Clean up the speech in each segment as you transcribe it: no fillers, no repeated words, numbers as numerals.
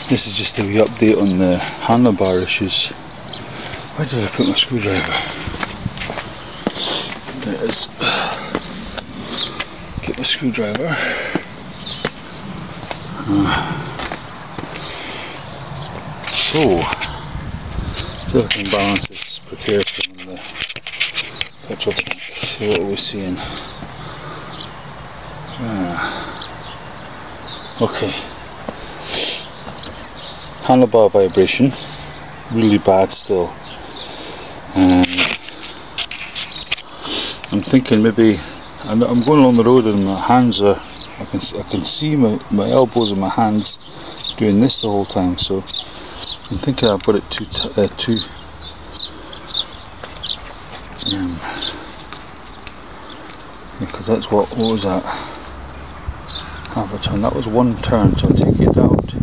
This is just a wee update on the handlebar issues. Where did I put my screwdriver? There it is. Get my screwdriver. So if I can balance this precariously on the petrol tank. See what we're seeing. Okay. Handlebar vibration, really bad still. I'm thinking maybe I'm going along the road and my hands are. I can see my elbows and my hands doing this the whole time. So I'm thinking I've got it too. Because that's what was that? Half a turn. That was one turn. So I'll take it out.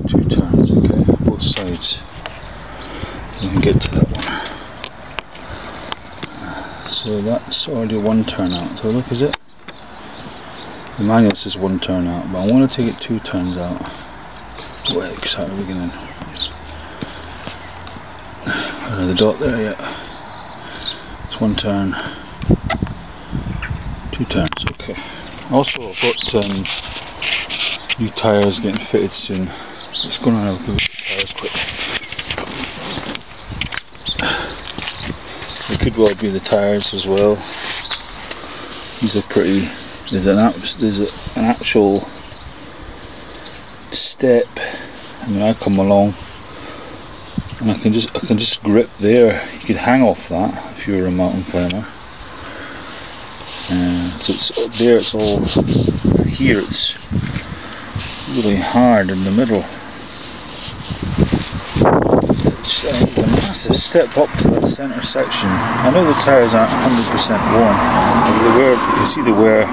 2 turns, okay, both sides. You can get to that one. So that's already 1 turn out. So look, is it? The manual says 1 turn out, but I want to take it 2 turns out. What exactly are we beginning? The dot there, yeah. It's 1 turn, 2 turns, okay. Also, I've got new tyres getting fitted soon. Let's go and have a look at the tyres quick. It could well be the tyres as well. These are pretty. There's an actual step. I mean, I come along and I can just grip there. You could hang off that if you were a mountain climber. So it's there. It's all here. It's really hard in the middle. It's a massive step up to that centre section. I know the tyres aren't 100% worn, but you can see the wear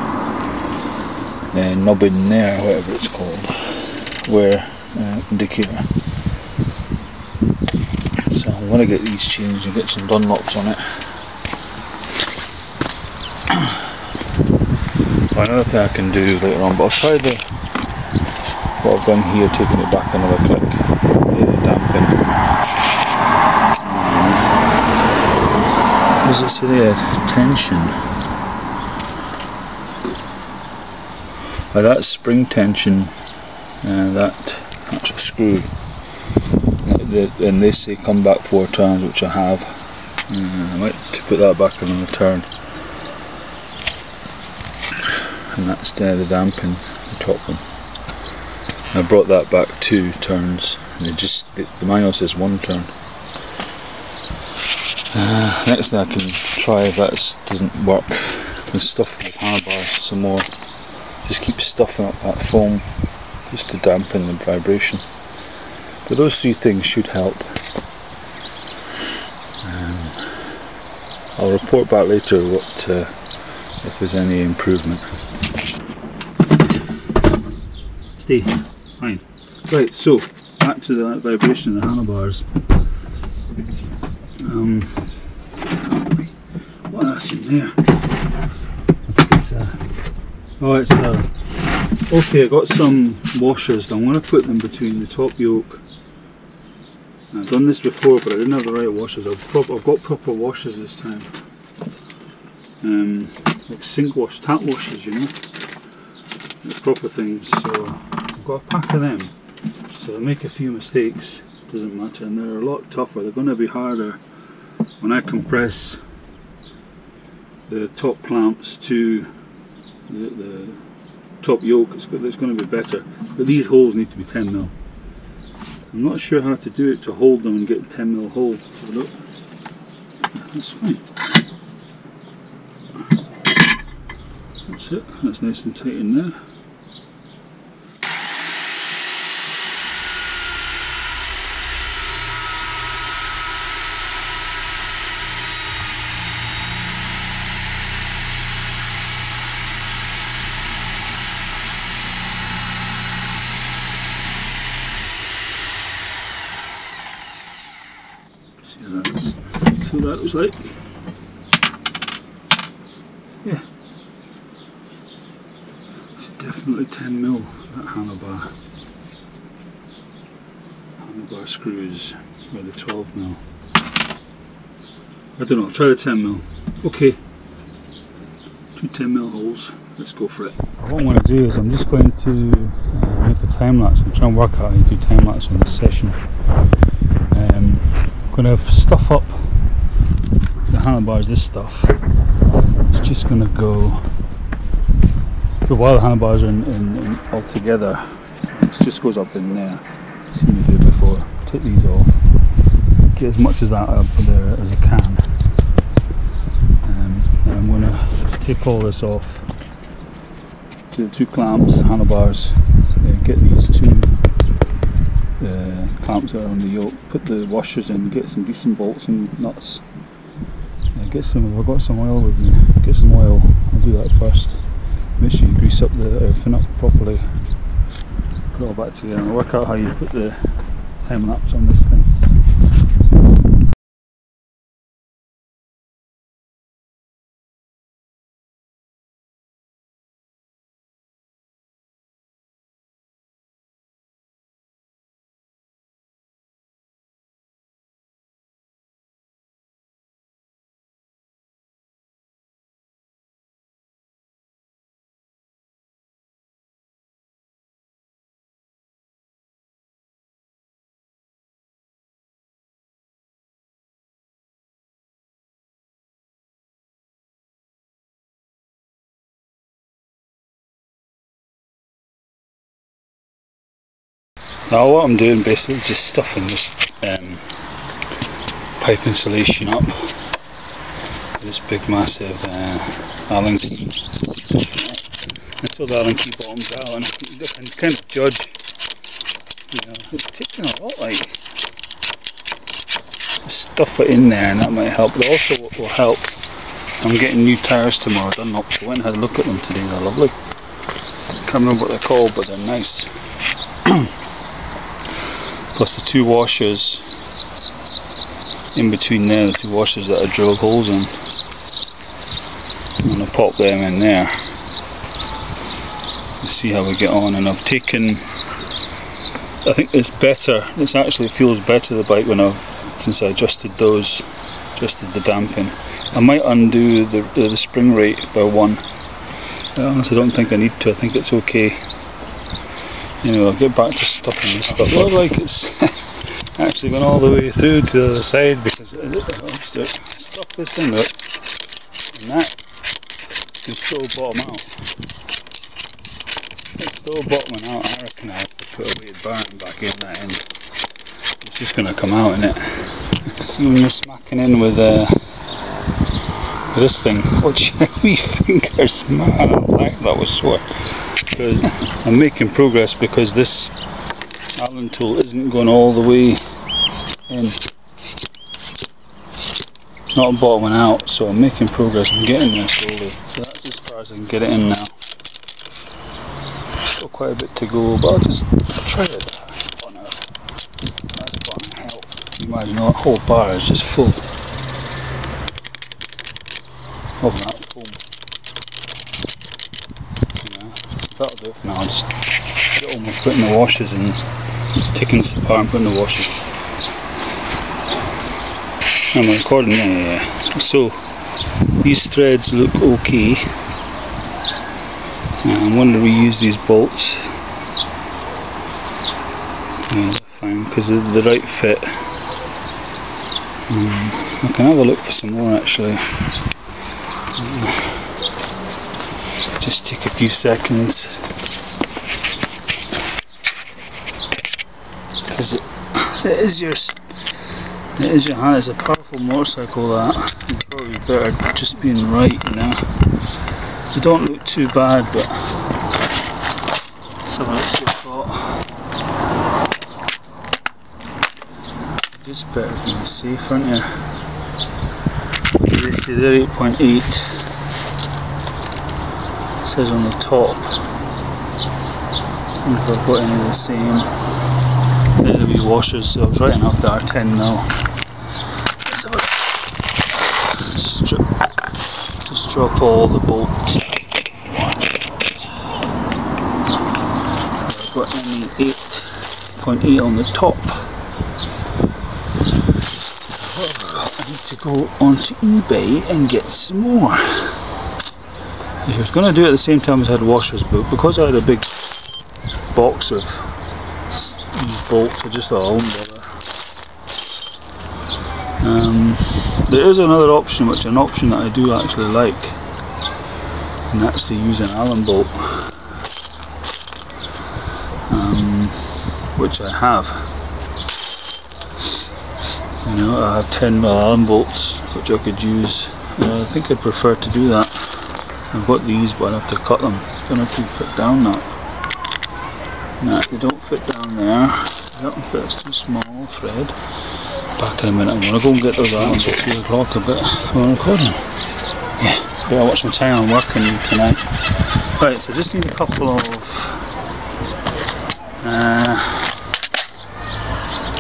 nubbin there, whatever it's called, wear indicator. So I'm going to get these changed and get some Dunlops on it. Another thing I can do later on, but I'll try what I've done here, taking it back another click. Damping. What does it say there? Tension. That's spring tension, that actual screw. And they say come back 4 turns, which I have. I might put that back another turn. And that's the damping, the top one. I brought that back 2 turns, and the manual says 1 turn. Next thing I can try, if that doesn't work, I can stuff this handlebar some more. Just keep stuffing up that foam just to dampen the vibration. But those 3 things should help. I'll report back later if there's any improvement. Stay. Fine. Right, so back to that vibration of the handlebars. What else in there? Okay, I got some washers. I'm going to put them between the top yoke. I've done this before, but I didn't have the right washers. I've got proper washers this time. Like sink wash, tap washers, you know. They're proper things. So I've got a pack of them. So I make a few mistakes, doesn't matter, and they're a lot tougher. They're going to be harder when I compress the top clamps to the top yoke. It's going to be better, but these holes need to be 10mm. I'm not sure how to do it to hold them and get a 10mm hole. So look, that's fine. That's it. That's nice and tight in there. So that looks like, yeah, it's definitely 10mm, that handlebar. handlebar screws with the 12mm. I don't know, try the 10mm. Okay, 2 10mm holes, let's go for it. What I'm going to do is I'm just going to make a time lapse. I'm trying to work out how to do time lapse on this session. I'm going to stuff up the handlebars, this stuff. It's just going to go, so while the handlebars are in all together, it just goes up in there. I've seen me do it before. Take these off, get as much of that up there as I can. And I'm going to take all this off to the 2 clamps, handlebars, get these 2 clamps that are on the yoke, put the washers in, get some decent bolts and nuts. Get some, if I've got some oil with me, get some oil, I'll do that first. Make sure you grease up everything up properly. Put it all back together and work out how you put the time lapse on this thing. Now what I'm doing basically is just stuffing this pipe insulation up. This big massive Allen key. Until the Allen key bottoms out, and you can kind of judge, you know, it's taking a lot, like, stuff it in there, and that might help. But also what will help, I'm getting new tyres tomorrow done up, so I went and had a look at them today. They're lovely. Can't remember what they're called, but they're nice. Plus the 2 washers in between there, the 2 washers that I drilled holes in. I'm going to pop them in there and see how we get on. And I've taken, I think it's better, it actually feels better, the bike, since I adjusted those, adjusted the damping. I might undo the spring rate by 1. I honestly don't think I need to, I think it's okay. Anyway, I'll get back to stuffing this stuff. Looks like it's actually gone all the way through to the other side, because I'll just stuff this in it, and that can still bottom out. It's still bottoming out. I reckon I have to put a weighted bar back in that end. It's just going to come out in it. See, when you're smacking in with this thing, watch your wee fingers, man, that was sore. I'm making progress because this Allen tool isn't going all the way in, not bottoming out, so I'm making progress. I'm getting there slowly, so that's as far as I can get it in now. Still quite a bit to go, but I'll try it. Oh no, that's going to help. Imagine that whole bar is just full of that foam. That'll do it for now. I'll just get almost putting the washers in, taking this apart and putting the washers. Am I recording? Yeah. So these threads look okay. I'm going to reuse these bolts. Yeah, fine, because they're the right fit. I can have a look for some more actually. Just take a few seconds, because it is your hand. It's a powerful motorcycle, that. It's probably better just being right, you know. They don't look too bad, but let's have a look at just better being safe, aren't you? They say they're 8.8. Says on the top. I wonder if I've got any of the same. They're the wee washers, so I was right enough, they are 10 now. Let's have a just drop all the bolts. I've got any 8.8 on the top. go onto eBay and get some more. If I was going to do it at the same time as I had washers, but because I had a big box of these bolts, I just thought I won't bother. There is another option, which is an option that I do actually like, and that's to use an Allen bolt, which I have. You know, I have 10mm Allen bolts which I could use. I think I'd prefer to do that. I've got these, but I have to cut them. I don't know if they fit down that. Nah, they don't fit down there. They don't fit, it's too small thread. Back in a minute. I'm going to go and get those Allens at 3 o'clock a bit while I'm recording. Yeah, better watch my time. I'm working tonight. Right, so I just need a couple of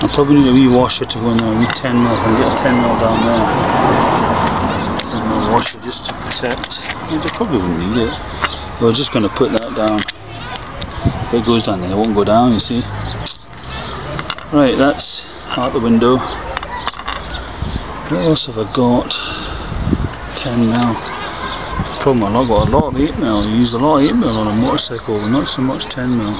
I'll probably need a wee washer to go in there, a wee 10mm, if I can get a 10mm down there. 10mm washer just to protect. I probably wouldn't need it. We're just going to put that down. If it goes down there, it won't go down, you see. Right, that's out the window. What else have I got? 10mm. It's the problem, I've got a lot of 8mm. I use a lot of 8mm on a motorcycle, but not so much 10mm.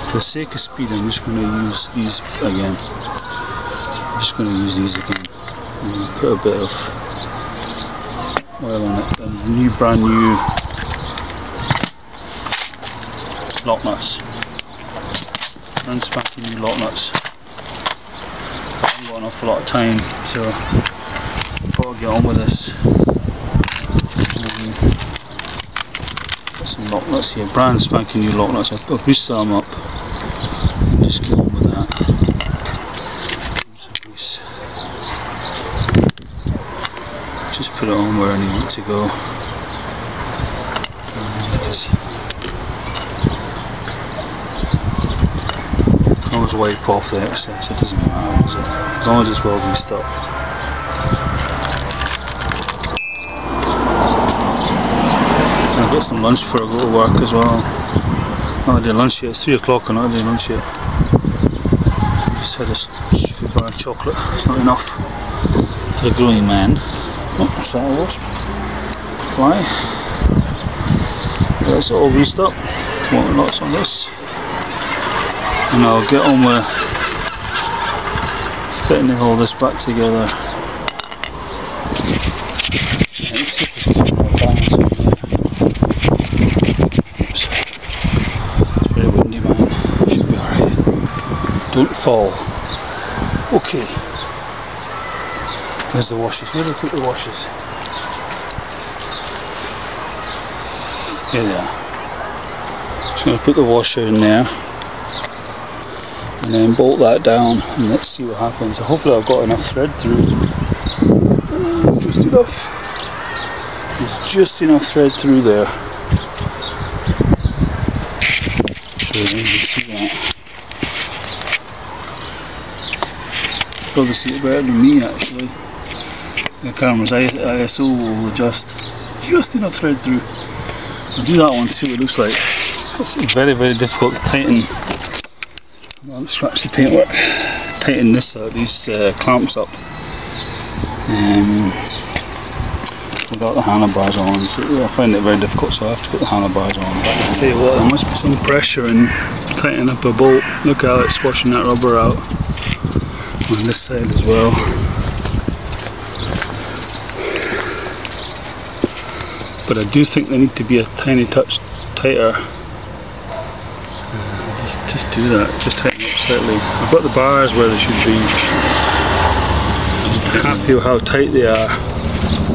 For the sake of speed, I'm just going to use these again. I'm just going to use these again. And put a bit of oil on it. And brand new lock nuts. Brand spanking new lock nuts. I haven't got an awful lot of time, so I've got to get on with this. Got some lock nuts here, brand spanking new lock nuts. I'll grease them up. Just get on with that. Some grease. Just put it on where I need it to go. You can always wipe off the excess, it doesn't matter, does it? As long as it's well greased up. I'll get some lunch before I go to work as well. Not had lunch yet, it's 3 o'clock and not had lunch yet. I just had a stupid bar of chocolate, it's not enough for a growing man. Oh, there's that wasp. Fly. That's all greased up. Want lots on this. And I'll get on with fitting all this back together. Let's see if we can get more balance on there. Oops. It's very windy, man. Should be alright. Don't fall. Okay. There's the washers. Where do I put the washers? Here they are. Just going to put the washer in there and then bolt that down and let's see what happens. Hopefully I've got enough thread through. Just enough. There's just enough thread through there. So you can see that. Probably see it better than me actually. The camera's ISO will adjust just enough thread through. I'll do that one to see what it looks like. It's very, very difficult to tighten. I'll scratch the paintwork. Tighten these clamps up. Without the handlebars on, so I find it very difficult, so I have to put the handlebars on. But I tell you what, there must be some pressure in tightening up a bolt. Look how it's squashing that rubber out on this side as well. But I do think they need to be a tiny touch tighter. Just do that, just tighten up slightly. I've got the bars where they should be. I'm just happy with how tight they are,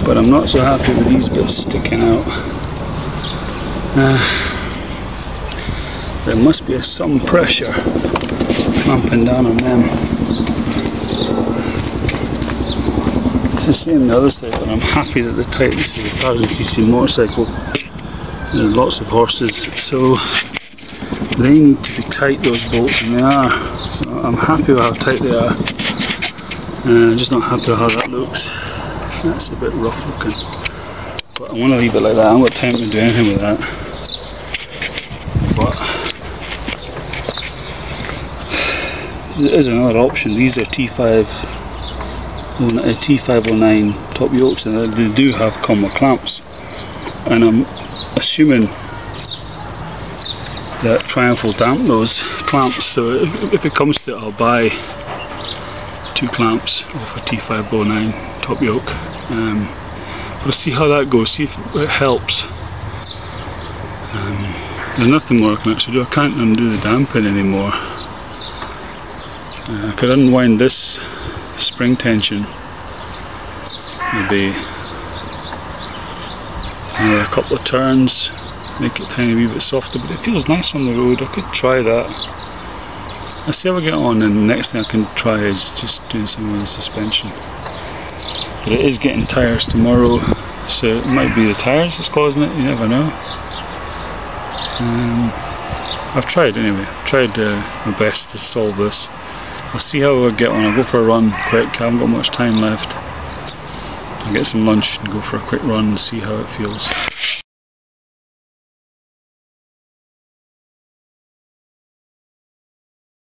but I'm not so happy with these bits sticking out. There must be some pressure clamping down on them. It's the same on the other side, but I'm happy that they're tight. This is a 1000cc motorcycle. There's lots of horses, so they need to be tight, those bolts, and they are. So I'm happy with how tight they are. I'm just not happy with how that looks. That's a bit rough looking. But I want to leave it like that. I haven't got time to do anything with that. But there is another option. These are T509 top yokes, and they do come with clamps, and I'm assuming that Triumph will damp those clamps, so if it comes to it, I'll buy 2 clamps off a T509 top yoke. But I'll see how that goes, see if it helps. There's nothing more I can actually do. I can't undo the damping anymore. I could unwind this spring tension, maybe a couple of turns, make it a tiny wee bit softer, but it feels nice on the road. I could try that. I'll see how I get on, and the next thing I can try is just doing some of the suspension. But it is getting tyres tomorrow, so it might be the tyres that's causing it, you never know. I've tried anyway, I've tried my best to solve this. I'll see how I get on. I'll go for a run quick, I haven't got much time left. I'll get some lunch and go for a quick run and see how it feels.